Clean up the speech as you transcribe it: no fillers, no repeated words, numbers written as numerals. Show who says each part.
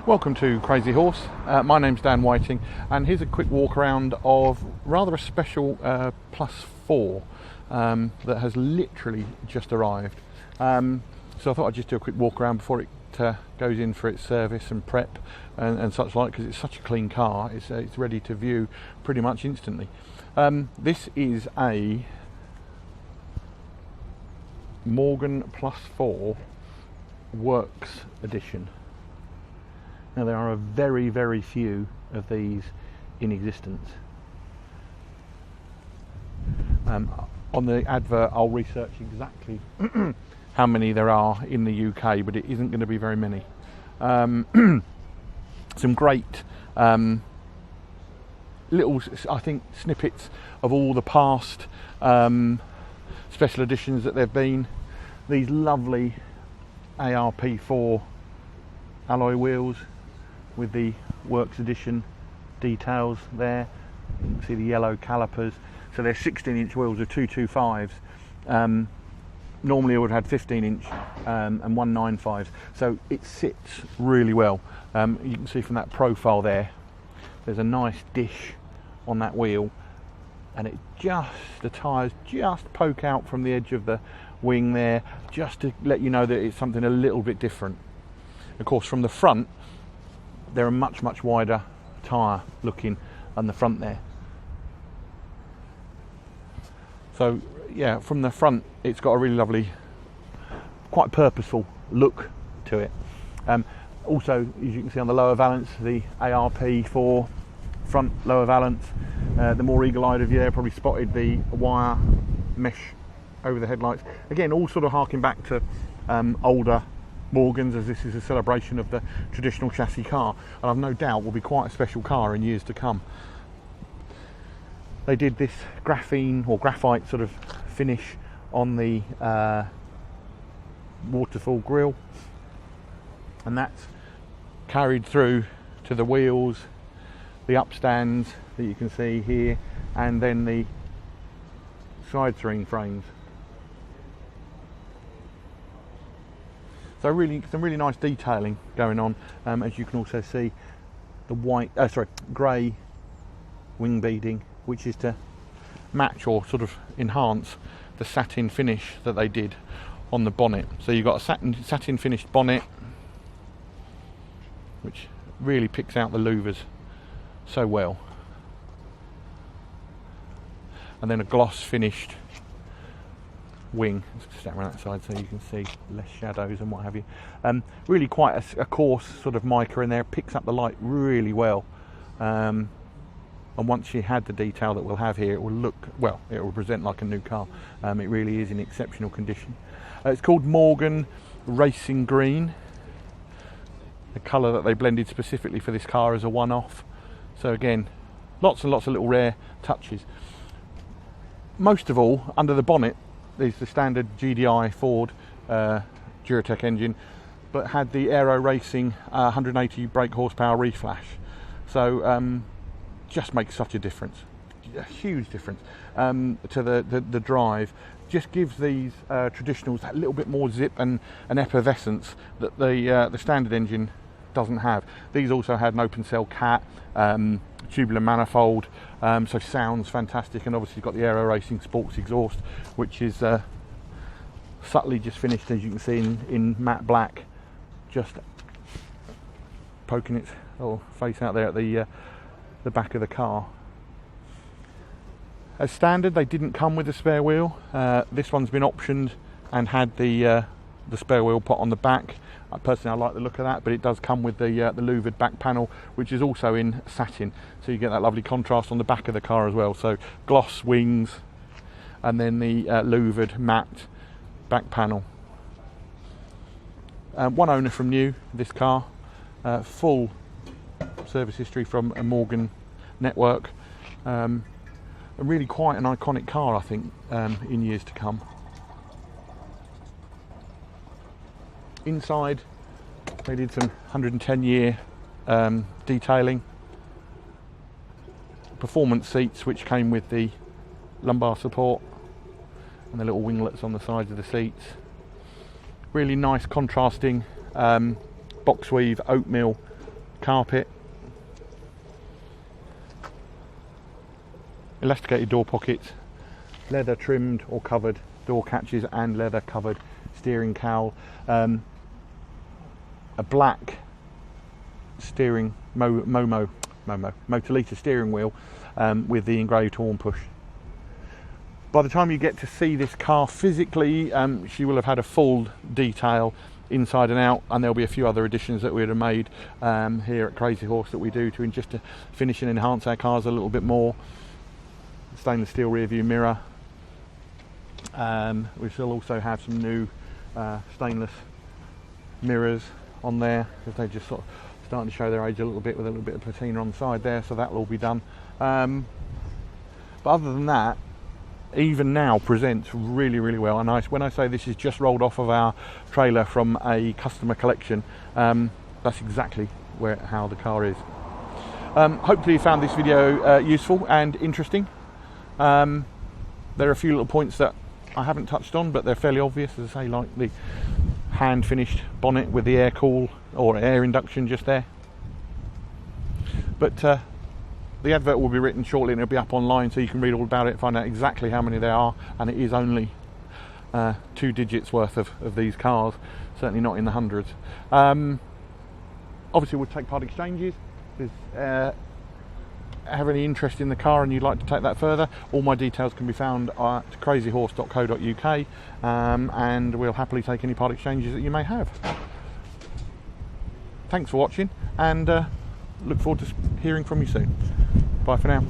Speaker 1: Welcome to Crazy Horse. My name's Dan Whiting, and here's a quick walk around of rather a special Plus 4 that has literally just arrived. So I thought I'd just do a quick walk around before it goes in for its service and prep and such like, because it's such a clean car. It's ready to view pretty much instantly. This is a Morgan Plus 4 Works Edition. Now there are a very, very few of these in existence. On the advert I'll research exactly how many there are in the UK, but it isn't going to be very many. Some great little, I think, snippets of all the past special editions that there've been. These lovely ARP4 alloy wheels with the Works Edition details there. You can see the yellow calipers. So they're 16-inch wheels of 225s. Normally I would have had 15-inch and 195s. So it sits really well. You can see from that profile there's a nice dish on that wheel, and the tyres just poke out from the edge of the wing there, just to let you know that it's something a little bit different. Of course, from the front, they're a much wider tyre looking on the front there. So yeah, from the front it's got a really lovely, quite purposeful look to it. Also, as you can see on the lower valance, the ARP4 front lower valance, the more eagle-eyed of you there probably spotted the wire mesh over the headlights. Again, all sort of harking back to older Morgans, as this is a celebration of the traditional chassis car, and I've no doubt will be quite a special car in years to come. They did this graphene or graphite sort of finish on the waterfall grille, and that's carried through to the wheels, the upstands that you can see here, and then the side screen frames. So some really nice detailing going on, as you can also see the grey wing beading, which is to match or sort of enhance the satin finish that they did on the bonnet. So you've got a satin finished bonnet, which really picks out the louvers so well, and then a gloss finished wing. Let's step around that side so you can see less shadows and what have you. Really quite a coarse sort of mica in there, picks up the light really well, and once you had the detail that we'll have here, it will look, well, it will present like a new car. It really is in exceptional condition. It's called Morgan Racing Green, the colour that they blended specifically for this car as a one-off. So again, lots and lots of little rare touches. Most of all, under the bonnet is the standard GDI Ford Duratec engine, but had the Aero Racing 180 brake horsepower reflash. So just makes such a difference, a huge difference to the drive. Just gives these traditionals that little bit more zip and effervescence that the standard engine doesn't have. These also had an open cell cat, tubular manifold, so sounds fantastic, and obviously you've got the Aero Racing Sports exhaust, which is subtly just finished, as you can see, in matte black, just poking its little face out there at the back of the car. As standard, they didn't come with a spare wheel. This one's been optioned and had the spare wheel put on the back. Personally, I like the look of that, but it does come with the louvered back panel, which is also in satin, so you get that lovely contrast on the back of the car as well. So gloss wings, and then the louvered matte back panel. One owner from new, this car, full service history from a Morgan network, and really quite an iconic car, I think, in years to come. Inside, they did some 110-year detailing. Performance seats, which came with the lumbar support and the little winglets on the sides of the seats. Really nice contrasting box weave oatmeal carpet, elasticated door pockets, leather trimmed or covered door catches and leather covered steering cowl, a black steering Motolita steering wheel with the engraved horn push. By the time you get to see this car physically, she will have had a full detail inside and out, and there'll be a few other additions that we'd have made here at Crazy Horse that we do to just to finish and enhance our cars a little bit more. Stainless steel rear view mirror. We shall also have some new stainless mirrors on there, because they're just sort of starting to show their age a little bit, with a little bit of patina on the side there, so that'll all be done. But other than that, even now presents really, really well. And when I say this is just rolled off of our trailer from a customer collection, that's exactly how the car is. Hopefully you found this video useful and interesting. There are a few little points that I haven't touched on, but they're fairly obvious, as I say, like the hand finished bonnet with the air cool or air induction just there. But the advert will be written shortly and it'll be up online, so you can read all about it, find out exactly how many there are, and it is only 2 digits worth of these cars, certainly not in the hundreds. Obviously we'll take part exchanges. Have any interest in the car and you'd like to take that further, all my details can be found at crazyhorse.co.uk, and we'll happily take any part exchanges that you may have. Thanks for watching, and look forward to hearing from you soon. Bye for now.